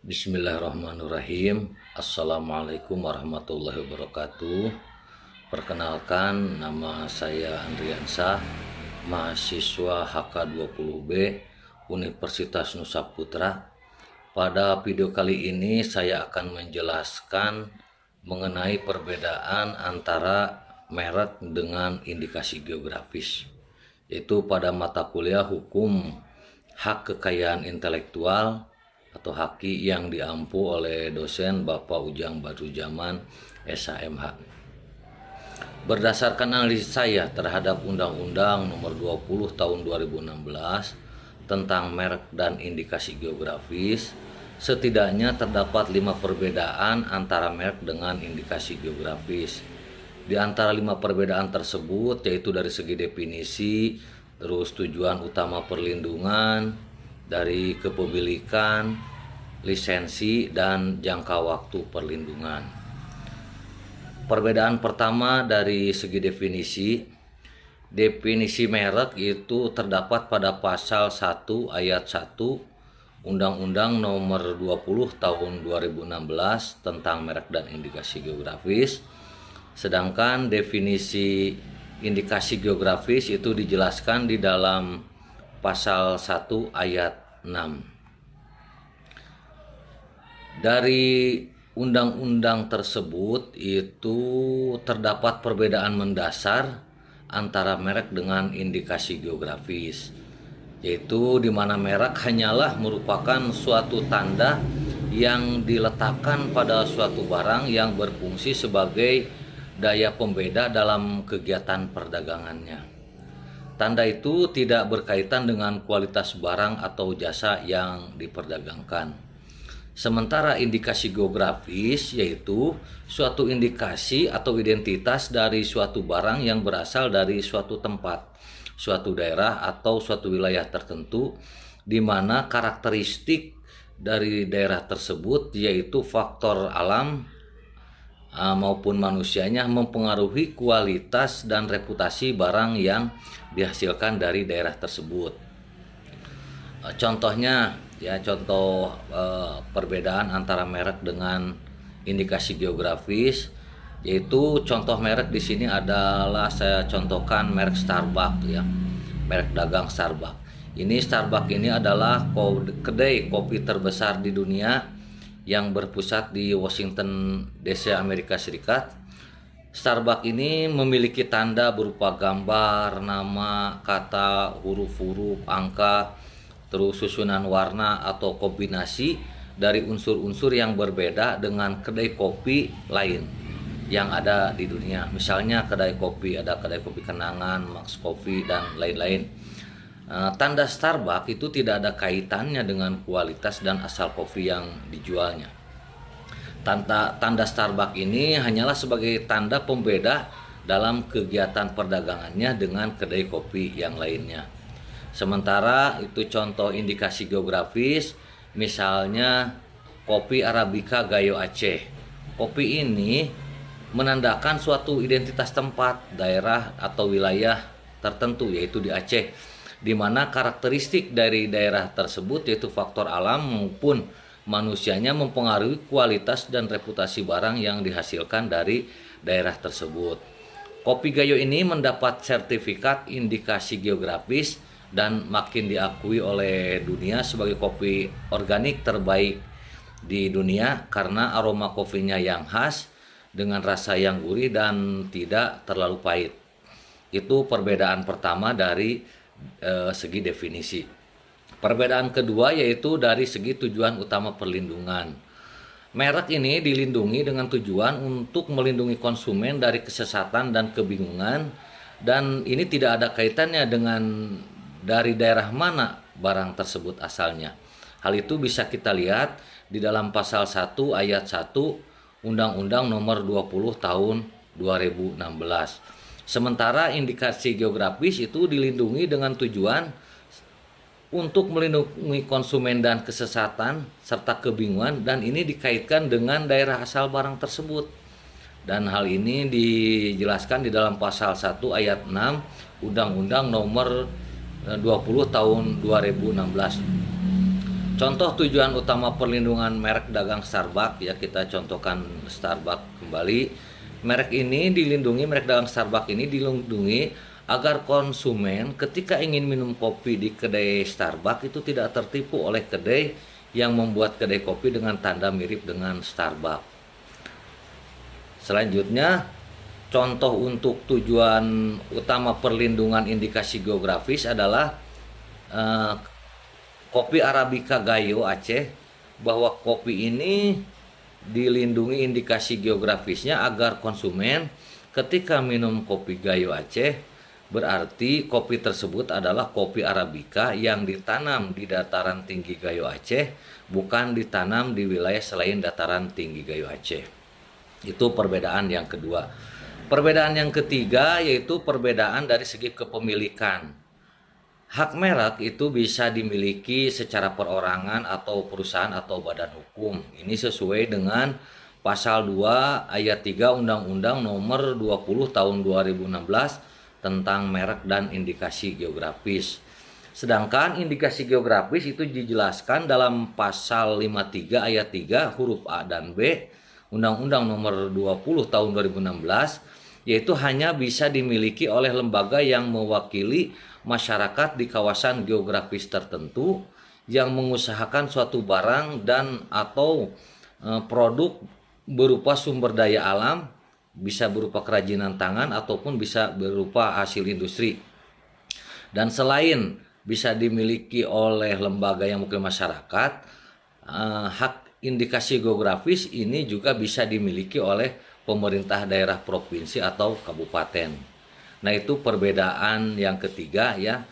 Bismillahirrahmanirrahim. Assalamualaikum warahmatullahi wabarakatuh. Perkenalkan, nama saya Andriansah, mahasiswa HK20B Universitas Nusa Putra. Pada video kali ini saya akan menjelaskan mengenai perbedaan antara merek dengan indikasi geografis, yaitu pada mata kuliah Hukum Hak Kekayaan Intelektual atau HAKI yang diampu oleh dosen Bapak Ujang Badrujaman SHMH. Berdasarkan analisis saya terhadap Undang-Undang Nomor 20 Tahun 2016 tentang merek dan indikasi geografis, setidaknya terdapat 5 perbedaan antara merek dengan indikasi geografis. Di antara 5 perbedaan tersebut yaitu dari segi definisi, terus tujuan utama perlindungan, dari kepemilikan, lisensi, dan jangka waktu perlindungan. Perbedaan pertama dari segi definisi. Definisi merek itu terdapat pada pasal 1 ayat 1 Undang-Undang Nomor 20 Tahun 2016 tentang merek dan indikasi geografis. Sedangkan definisi indikasi geografis itu dijelaskan di dalam pasal 1 ayat 6. Dari undang-undang tersebut itu terdapat perbedaan mendasar antara merek dengan indikasi geografis, yaitu di mana merek hanyalah merupakan suatu tanda yang diletakkan pada suatu barang yang berfungsi sebagai daya pembeda dalam kegiatan perdagangannya. Tanda itu tidak berkaitan dengan kualitas barang atau jasa yang diperdagangkan. Sementara indikasi geografis yaitu suatu indikasi atau identitas dari suatu barang yang berasal dari suatu tempat, suatu daerah atau suatu wilayah tertentu, di mana karakteristik dari daerah tersebut yaitu faktor alam maupun manusianya mempengaruhi kualitas dan reputasi barang yang dihasilkan dari daerah tersebut. Contohnya contoh perbedaan antara merek dengan indikasi geografis, yaitu contoh merek di sini adalah saya contohkan merek Starbucks merek dagang Starbucks. Ini Starbucks ini adalah kedai kopi terbesar di dunia yang berpusat di Washington DC, Amerika Serikat. Starbucks ini memiliki tanda berupa gambar, nama, kata, huruf-huruf, angka, terus susunan warna atau kombinasi dari unsur-unsur yang berbeda dengan kedai kopi lain yang ada di dunia. Misalnya kedai kopi, ada kedai kopi Kenangan, Max Coffee, dan lain-lain. Tanda Starbucks itu tidak ada kaitannya dengan kualitas dan asal kopi yang dijualnya. Tanda Starbucks ini hanyalah sebagai tanda pembeda dalam kegiatan perdagangannya dengan kedai kopi yang lainnya. Sementara itu contoh indikasi geografis, misalnya kopi Arabica Gayo Aceh. Kopi ini menandakan suatu identitas tempat, daerah atau wilayah tertentu yaitu di Aceh, di mana karakteristik dari daerah tersebut yaitu faktor alam maupun manusianya mempengaruhi kualitas dan reputasi barang yang dihasilkan dari daerah tersebut. Kopi Gayo ini mendapat sertifikat indikasi geografis dan makin diakui oleh dunia sebagai kopi organik terbaik di dunia karena aroma kopinya yang khas dengan rasa yang gurih dan tidak terlalu pahit. Itu perbedaan pertama dari segi definisi. Perbedaan kedua yaitu dari segi tujuan utama perlindungan. Merek ini dilindungi dengan tujuan untuk melindungi konsumen dari kesesatan dan kebingungan, dan ini tidak ada kaitannya dengan dari daerah mana barang tersebut asalnya. Hal itu bisa kita lihat di dalam pasal 1 ayat 1 Undang-Undang Nomor 20 Tahun 2016. Sementara indikasi geografis itu dilindungi dengan tujuan untuk melindungi konsumen dan kesesatan serta kebingungan, dan ini dikaitkan dengan daerah asal barang tersebut. Dan hal ini dijelaskan di dalam pasal 1 ayat 6 Undang-Undang Nomor 20 Tahun 2016. Contoh tujuan utama perlindungan merek dagang Starbucks, ya kita contohkan Starbucks kembali. Merek ini dilindungi, merek dagang Starbucks ini dilindungi agar konsumen ketika ingin minum kopi di kedai Starbucks itu tidak tertipu oleh kedai yang membuat kedai kopi dengan tanda mirip dengan Starbucks. Selanjutnya, contoh untuk tujuan utama perlindungan indikasi geografis adalah eh, kopi Arabica Gayo Aceh, bahwa kopi ini dilindungi indikasi geografisnya agar konsumen ketika minum kopi Gayo Aceh berarti kopi tersebut adalah kopi Arabica yang ditanam di dataran tinggi Gayo Aceh, bukan ditanam di wilayah selain dataran tinggi Gayo Aceh. Itu perbedaan yang kedua. Perbedaan yang ketiga yaitu perbedaan dari segi kepemilikan. Hak merek itu bisa dimiliki secara perorangan atau perusahaan atau badan hukum. Ini sesuai dengan pasal 2 ayat 3 Undang-Undang Nomor 20 Tahun 2016 tentang merek dan indikasi geografis. Sedangkan indikasi geografis itu dijelaskan dalam pasal 53 ayat 3 huruf A dan B Undang-Undang Nomor 20 Tahun 2016, yaitu hanya bisa dimiliki oleh lembaga yang mewakili masyarakat di kawasan geografis tertentu yang mengusahakan suatu barang dan atau produk berupa sumber daya alam, bisa berupa kerajinan tangan ataupun bisa berupa hasil industri. Dan selain bisa dimiliki oleh lembaga yang mewakili masyarakat, hak indikasi geografis ini juga bisa dimiliki oleh pemerintah daerah provinsi atau kabupaten. Nah, itu perbedaan yang ketiga ya.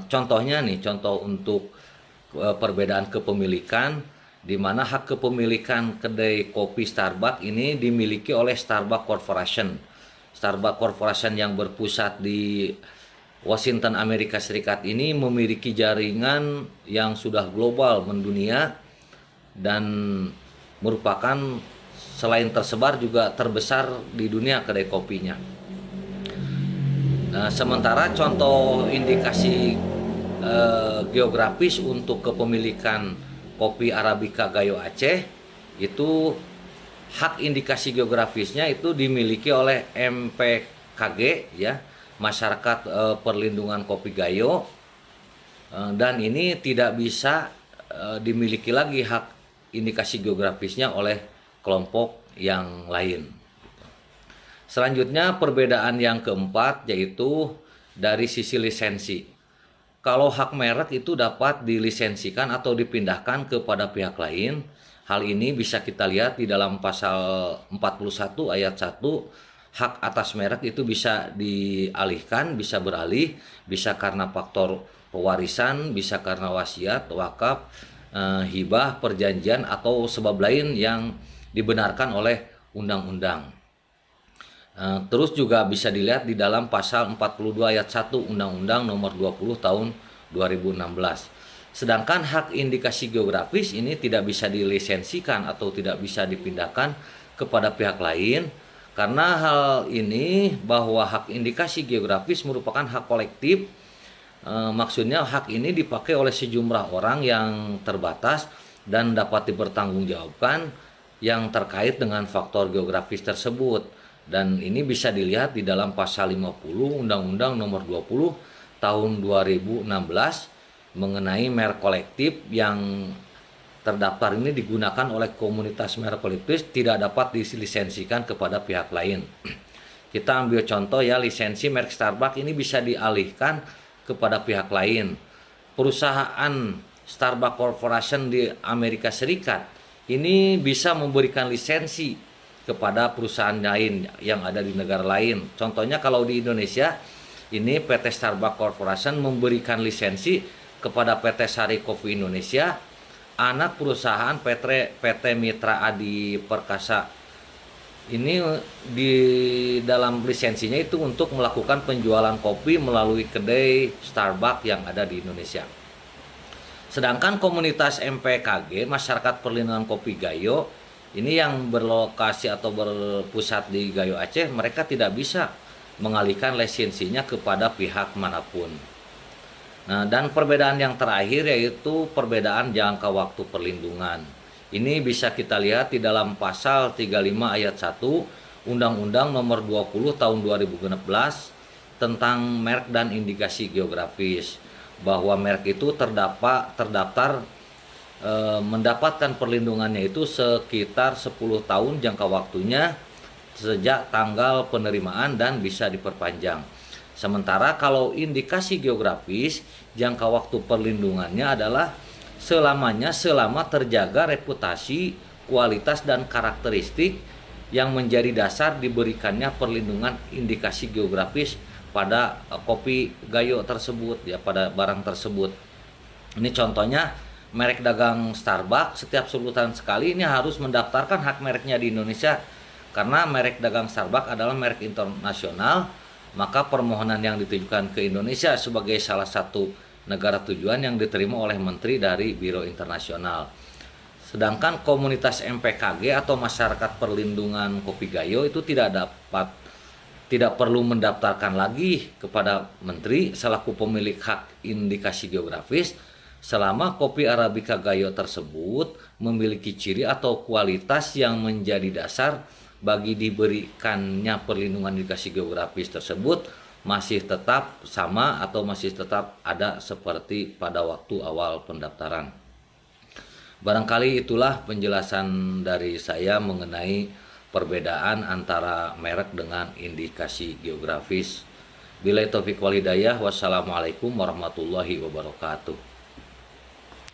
Contohnya nih, contoh untuk perbedaan kepemilikan, di mana hak kepemilikan kedai kopi Starbucks ini dimiliki oleh Starbucks Corporation. Starbucks Corporation yang berpusat di Washington, Amerika Serikat ini memiliki jaringan yang sudah global mendunia dan merupakan selain tersebar juga terbesar di dunia kedai kopinya. Sementara contoh indikasi geografis untuk kepemilikan kopi Arabica Gayo Aceh itu hak indikasi geografisnya itu dimiliki oleh MPKG ya, Masyarakat Perlindungan Kopi Gayo, dan ini tidak bisa dimiliki lagi hak indikasi geografisnya oleh kelompok yang lain. Selanjutnya perbedaan yang keempat yaitu dari sisi lisensi. Kalau hak merek itu dapat dilisensikan atau dipindahkan kepada pihak lain. Hal ini bisa kita lihat di dalam pasal 41 ayat 1. Hak atas merek itu bisa dialihkan, bisa beralih, bisa karena faktor pewarisan, bisa karena wasiat, wakaf, hibah, perjanjian atau sebab lain yang dibenarkan oleh undang-undang. Terus juga bisa dilihat di dalam pasal 42 ayat 1 Undang-Undang Nomor 20 Tahun 2016. Sedangkan hak indikasi geografis ini tidak bisa dilisensikan atau tidak bisa dipindahkan kepada pihak lain, karena hal ini bahwa hak indikasi geografis merupakan hak kolektif. Maksudnya hak ini dipakai oleh sejumlah orang yang terbatas dan dapat dipertanggungjawabkan yang terkait dengan faktor geografis tersebut. Dan ini bisa dilihat di dalam pasal 50 Undang-Undang Nomor 20 Tahun 2016 mengenai merek kolektif yang terdaftar ini digunakan oleh komunitas merek kolektif tidak dapat dilisensikan kepada pihak lain. Kita ambil contoh ya, lisensi merek Starbucks ini bisa dialihkan kepada pihak lain. Perusahaan Starbucks Corporation di Amerika Serikat ini bisa memberikan lisensi kepada perusahaan lain yang ada di negara lain. Contohnya kalau di Indonesia ini PT Starbucks Corporation memberikan lisensi kepada PT Sari Coffee Indonesia, anak perusahaan PT Mitra Adi Perkasa. Ini di dalam lisensinya itu untuk melakukan penjualan kopi melalui kedai Starbucks yang ada di Indonesia. Sedangkan komunitas MPKG, Masyarakat Perlindungan Kopi Gayo, ini yang berlokasi atau berpusat di Gayo Aceh, mereka tidak bisa mengalihkan lisensinya kepada pihak manapun. Nah, dan perbedaan yang terakhir yaitu perbedaan jangka waktu perlindungan. Ini bisa kita lihat di dalam pasal 35 ayat 1 Undang-Undang Nomor 20 Tahun 2016 tentang merek dan indikasi geografis, bahwa merek itu terdaftar mendapatkan perlindungannya itu sekitar 10 tahun jangka waktunya sejak tanggal penerimaan dan bisa diperpanjang. Sementara kalau indikasi geografis, jangka waktu perlindungannya adalah selamanya selama terjaga reputasi, kualitas, dan karakteristik yang menjadi dasar diberikannya perlindungan indikasi geografis pada kopi Gayo tersebut, ya, pada barang tersebut. Ini contohnya merek dagang Starbucks, setiap 10 tahun sekali ini harus mendaftarkan hak mereknya di Indonesia, karena merek dagang Starbucks adalah merek internasional. Maka permohonan yang ditujukan ke Indonesia sebagai salah satu negara tujuan yang diterima oleh menteri dari Biro Internasional. Sedangkan komunitas MPKG atau masyarakat perlindungan kopi Gayo itu tidak perlu mendaftarkan lagi kepada menteri selaku pemilik hak indikasi geografis selama kopi Arabica Gayo tersebut memiliki ciri atau kualitas yang menjadi dasar bagi diberikannya perlindungan indikasi geografis tersebut masih tetap sama atau masih tetap ada seperti pada waktu awal pendaftaran. Barangkali itulah penjelasan dari saya mengenai perbedaan antara merek dengan indikasi geografis. Billahi taufiq wal hidayah. Wassalamualaikum warahmatullahi wabarakatuh.